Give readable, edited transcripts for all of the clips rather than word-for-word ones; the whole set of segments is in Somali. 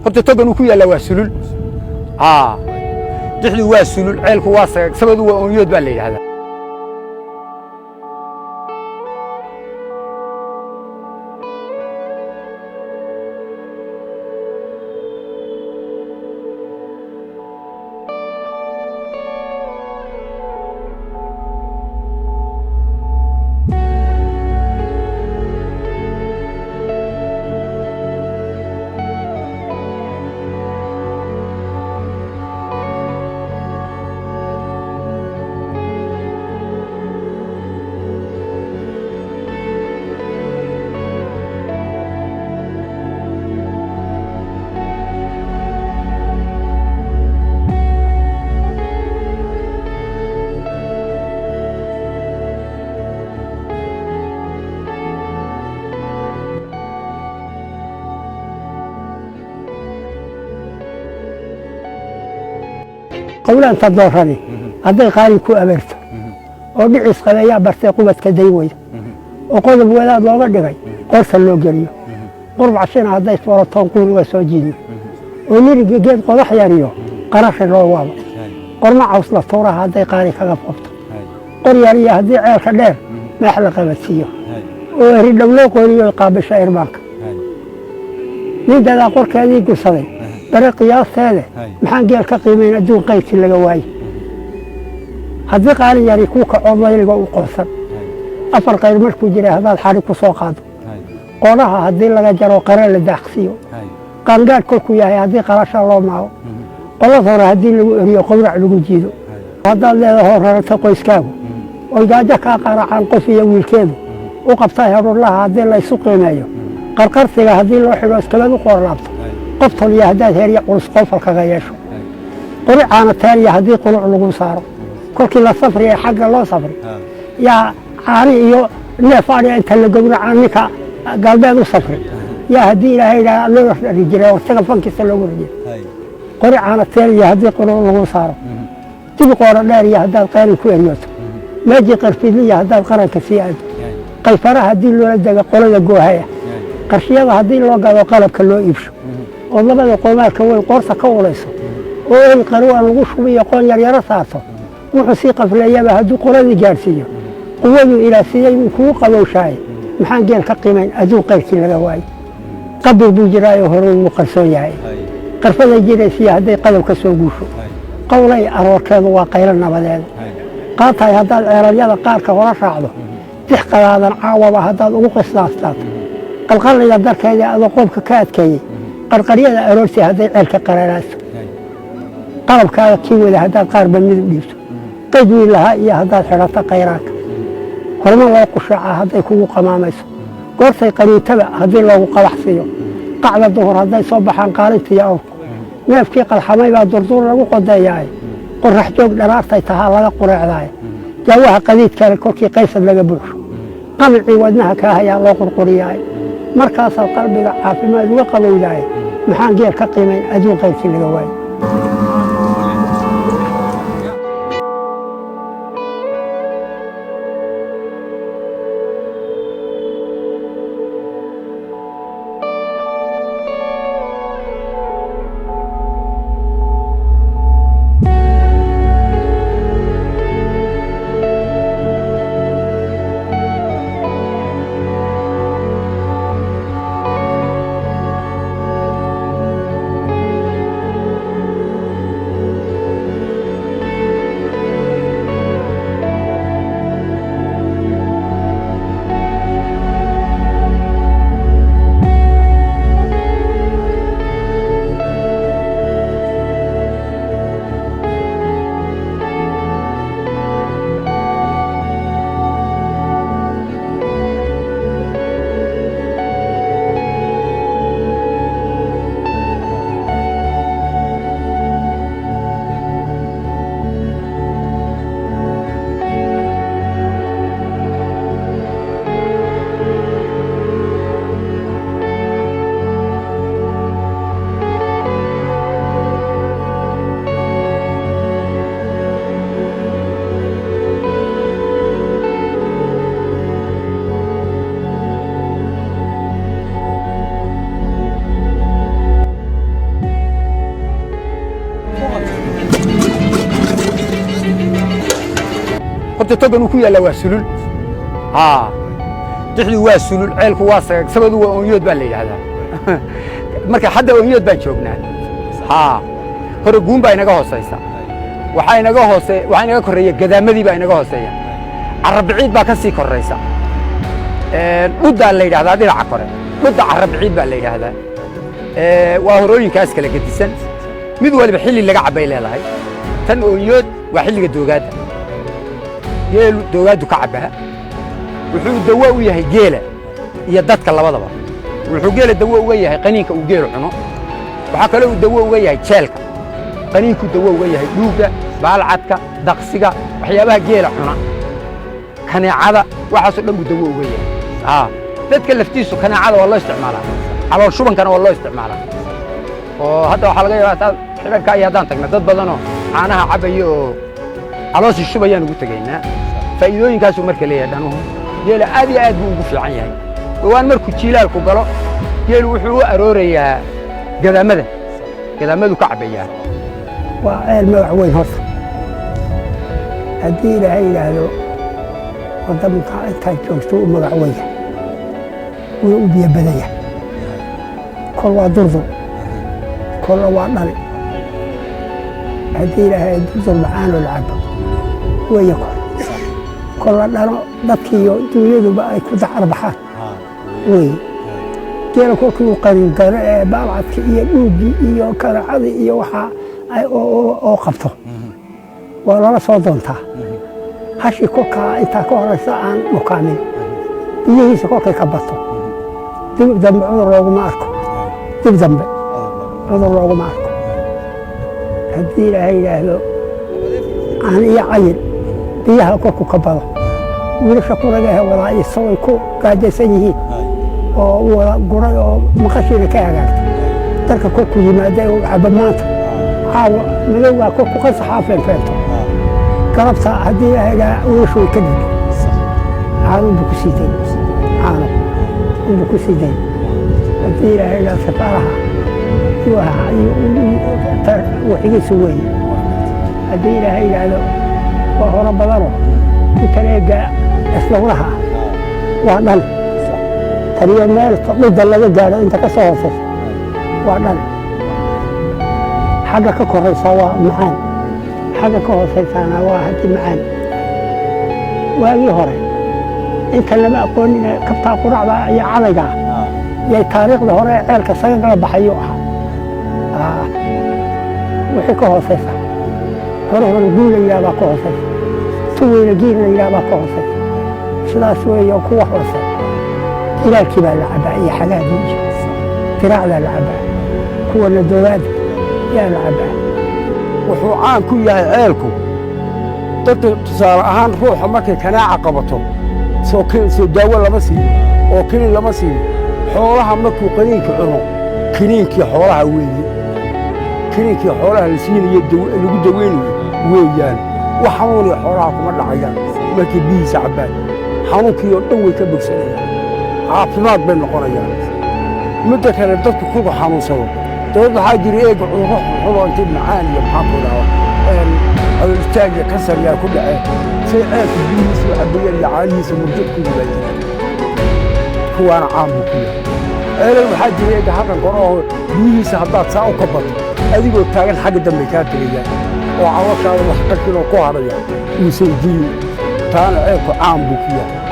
horta togan uu ku yaalla waa sulul dixdu waa sulul ceelku waa sagag sabadu waa oonyood baa la yidhaahdaa قولان تدورني هذا قاري كو أبرت ودعس قليا برتي قوة كديوي وقول بولاد لوغا دغاي قرص لو غريو قرب عشان هذا صورة تنقول وسوجيني ونيري جيد قدح ياريو قرش لو واو قرما عوصله ثوره هذا قاري كغا فوفت قرياري هذه عيل خدير ما حلقه بسيو وريد لو قريو قابل شاعر بانك نيدا لا قركادي قصدي طريق قياس هذا محان قال كقيمين أدون قيس اللي جواي هذا قال ياري كوك عضلي اللي جوا قصر أفر غير مشكو جري هذا الحريق وسوق هذا قولها هذه اللي جروا قرار للداخسيو قال كل كويا هذه قراش الله معه قال ثورة هذه اللي قبر على وجيده هذا اللي هو تقويس كابو وإذا جاك قرع عن قفية والكيدو وقبطها الله هذه اللي يسوق مايو قرقرت هذه اللي حلوس كلا وقور رابطه قبطل يا هداد هيريا قرص قفل كغيشو قرع عن التالية هذه قرع لغو صاروا كل كلا صفري حق الله صفري يا عاري يو نفاري انت اللي قبر عنك قلبي صفري يا هدي لا هيدا لو رجله وارتقى فنك سلو رجله قرع عن التالية هذه قرع لغو صاروا تبي قرع دار يا هداد قاري كويريوت ما يجي قرفي لي يا هداد قرع كسياد قيفرة هدي اللي ولدها قرع جوهايا قرشية هدي اللي وقعوا قلب كله يبشو والله القومات كوي قرصة كوليسو وين قروا الغش ويقول يا رصاصه وحسيقة في الأيام هدو قرادي جارسية قوة إلى سيدي كوقة وشاي محان قال كقيمين أدو قيرتي لغواي قبل بوجراي وهرون مقرسوياي قرفة جيريسية هدي قلب كسوقوشو قولي أروكاد وقيرنا بدال قاطعي هذا العربية قارك ولا شعله تحقى هذا العاوة هذا وقصاصات قال لي درك هذا قوبك كاد كي قرقرية أروسي هذا العلك قرارات قلب كذا كيو إذا هذا قارب من ديسو تجي لها يا هذا حرطة قيراك كل ما لو قشعة هذا يكون قماميس قرصي قريب تبع هذا لو قلح فيه قعد الظهر هذا يصبح عن قارب يا أوك ناف كي قال حماية دردور لو قد ياي قرح جوج دراسة تهلا قرع ذاي جوها قديد كان كوكي قيس لقى بوش قبل عودناها كاهيا لو قرقرياي مركز القلب عافيمات وقبل ذاي محان غير كقيمين أدون قيس لقواي horta togan uu ku yaalla waa sulul dixdu waa sulul ceelku waa sagag sabadu waa oonyood baa la yidhaahdaa marka hadda oonyood baan joognaa hore guun baa inaga hoosaysa waxaa inaga korreeya gadaamadii baa inaga hooseeya carabiciid baa ka sii korraysa dhuddaa la yidhahdaa dhinaca kore dhudda carabiciid baa la yidhaahdaa waa horooyinkaas kala gedisan mid waliba xilli laga cabbay leedahay tan oonyood waa xilliga doogaadda geelu doogaaddu ka cabbaa wuxuu dawo u yahay geela iyo dadka labadaba wuxuu geela dawo uga yahay qaniinka uu geelu cuno waxaa kaloo uu dawo uga yahay jeelka qaniinku dawo uga yahay dhuugga baalcadka daqsiga waxyaabaha geela cuna kaneecada waxaasoo dhan buu dawo uga yahay dadka laftiisu kaneecada waa loo isticmaalaa calool shubankana waa loo isticmaalaa oo hadda waxaa laga yaabaa xidhanka iyo haddaan tagna dad badanoo caanaha cabaya oo calooshii shubayaan ugu tegaynaa faa'iidooyinkaasuu marka leeyahay dhanuhu geela aad iyo aad buu ugu fiican yahay dhowaan markuu jiilaalku galo geelu wuxuu u aroorayaa gadaamadu ka cabbayaa waa ceel magac weyn horta haddii ilaahay yidhaahdo waddanka intaad joogto u magac weyn yahay wuu u biyo badan yahay kol waa durdur kolla waa dhali haddii ilaahay durdur macaanoo la cabbo weeye kolla dhalo dadkiiyo dunyaduba ay ku dacar baxaan weye geela kolkii uu qariingaro ee baalcadka iyo dhuuggii iyo kaneecadii iyo waxaa oo qabto waa lala soo doontaa hashii kolkaa intaa ka horaysa aan dhukaamin biyihiisa kolkay ka bato dib dambe cudur looguma arko dib dambe cudur looguma arko haddii ilaahay yidhaahdo aan iyo cayin biyaha kolku ka bado wiilasha kuragahe wadaa isagooy ku gaajaysan yihiin oo wada guray oo maqashiina ka hagaagtay dalka kolku yimaada u caba maanta caawa madowgaa kolku ka saxaafeen feento galabta haddii ilaahay wiilashu way ka dhigi caano unbu ku sii day caano unbu ku sii day haddii ilaahay yidhaahdo safaaraha waxigiisu weeye haddii ilaahay yidhaahdo waa horo badanoo intan eegga islawlaha waa dhan taniyo meel dhudda laga gaadho inta ka soo hoosaysa waa dhan xagga ka koraysa waa macaan xagga ka hoosaysaana waa haddi macaan waagii hore inta lama aqoonina kabtaa quracda iyo cadaygaa yay taariikhda hore ee ceelka sagagala baxayuu ahaa wixii ka hoosaysa hore guul la yidhaha baa ka hoosaysa tuweyna giir la yidhaha baa ka hoosaysa sidaas weeyo kuwa hoose ilaalkii baa la cabbaa iyo xagaagii iyo firaacdaa la cabbaa kuwana doogaada yaa la cabbaa wuxuu caan ku yahay ceelku dadka tusaale ahaan ruuxa markay kanaaca qabato soo daawo lama siiyo oo kiniin lama siiyo xoolaha markuu qaniinka cuno kiniinkii xoolaha weeye kiniinkii xoolaha la siinayo lagu daweynayo weeyaan wax xanuunaya xoolaha kuma dhacayaan markay biyihiisa cabbaan xanuunkii oo dhan way ka bogsanayaan caafimaad bay noqonayaan midda kale dadku kuga xanuunsado dabad waxaa jira eega cudurro xunxunoo intay macaan iyo maxaa ku dhaca cudurtaag iyo kasar yaa ku dhaceen say ceelka biyihiisa u cabbayaan iyo caanihiisa murjadkooda baa jira kuwaana caan buu ku yahay ceelal waxaa jira eega halkan kore oo biyihiisa haddaad saa u ka bato adigoo taagan xagga dambe kaa tegayaan oo caloshaada wax qarkinoo ku hadhaya uusan jirin taana ceelku caan buu ku yahay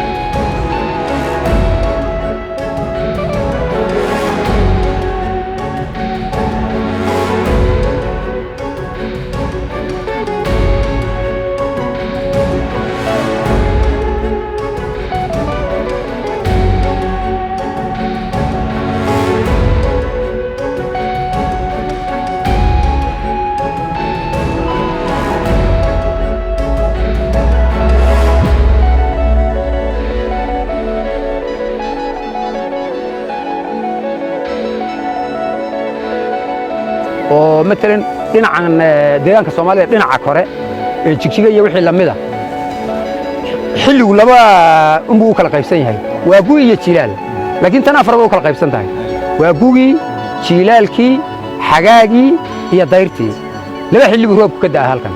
oo matalan dhinacan deegaanka Soomaaliya dhinaca kore ee jigjiga iyo wixii lamida xilligu laba unbu u kala qaybsan yahay waa gu'ii iyo jiilaal laakiin tan afar u kala qaybsan tahay waa gu'ii jiilaalkii xagaagii iyo dayrtii laba xilli buu roobku ka daa halkan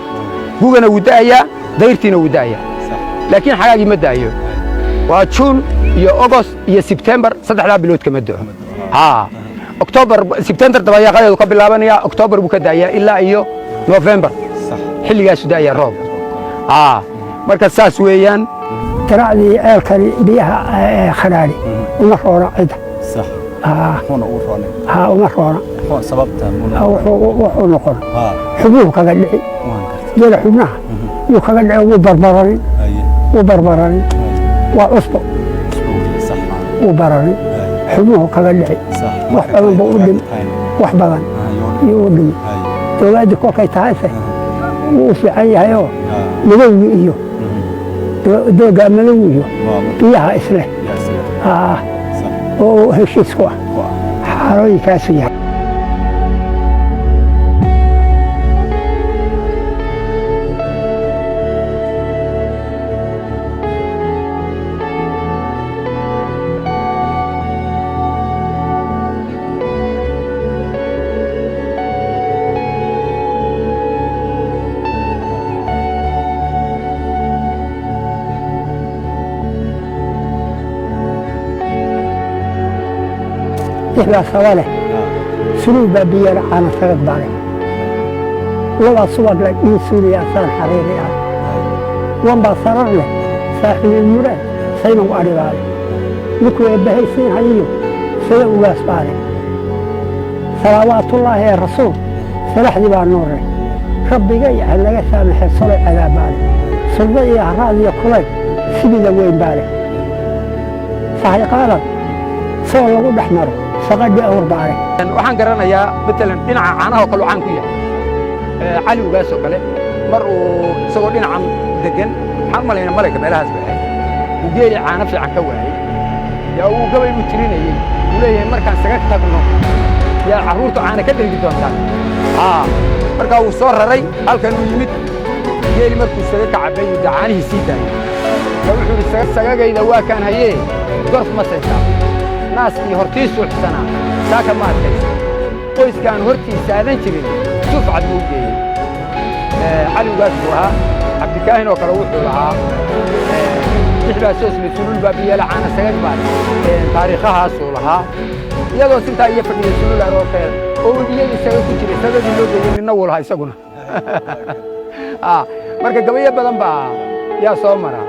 gugana wuu daayaa dayrtiina wuu daayaa laakiin xagaagii ma da'ayo waa juun iyo august iyo sebtembar saddexdaa bilood kama da'o oktoobar sebtembar dabayaaqadeedu ka bilaabanaya oktoobar buu ka da'ayaa ilaa iyo noofembar xilligaasu da'aya roob marka saas weeyaan taraacdii ceelkani biyaha khadhaadhi uma roona cidda uma roona wuxuu noqon xubnuhu kaga dhici geela xubnaha yuu kaga dhici wuu barbaranin waa cusbo wuu bararin xubnuhu kaga dhici wax badan buu u dhimi wax badan yuu u dhimi dowladdii kolkay tahayse wuu u fiican yahayoo madowgii iyo dooga madowgi iyo biyaha isleh oo heshiis ku ah xaalooyinkaasu yahay إحنا سواله سلوك بابية عن سرد بالي ولا صور لك من سوريا صار حريري وان بصرر له صاحب المراد سيما وقاري بالي لكو يبهي سين هليو سيما وقاس بالي صلوات الله يا رسول سلح دي بار نوري ربي جاي على سامح الصلاة على بالي صلي أعراض يقولي سيدي وين بالي صحيح قالت صور لقود أحمر فقد أور باري waxaan garanayaa midlan dhinaca caanaha oo kale caan ku yahay cali ugaas oo kale mar uu isagoo dhinacan degan waxaan malayna malayka meelahaas baxay uu geeli caana fiican ka waayay yaa uu gabay u tirinayay uu leeyahay markaan saga tagno yaa carruurtu caana ka dhergi doontaan markaa uu soo raray halkan uu yimid geeli markuu saga ka cabay uu caanihii sii daayay wuxuu yidhi sagagayda waa kaan hayee gorf ma saysaa naaskii hortiisu xsanaa saaka ma adkaysa qoyskaan hortiisa aadan jirin sufcad buu geeyey cali ugaas buu ahaa cabdikaahin oo kale wuxuu lahaa lixbaa soosle sulul baa biyeela caana sagag baa taariikhahaasuu lahaa iyadoo sintaa iyo fadhiya sulul aroorteed oo iyadii saga ku jiray sagagii loo geeyey ninna wuu lahaa isaguna marka gabayo badan baa yaa soo mara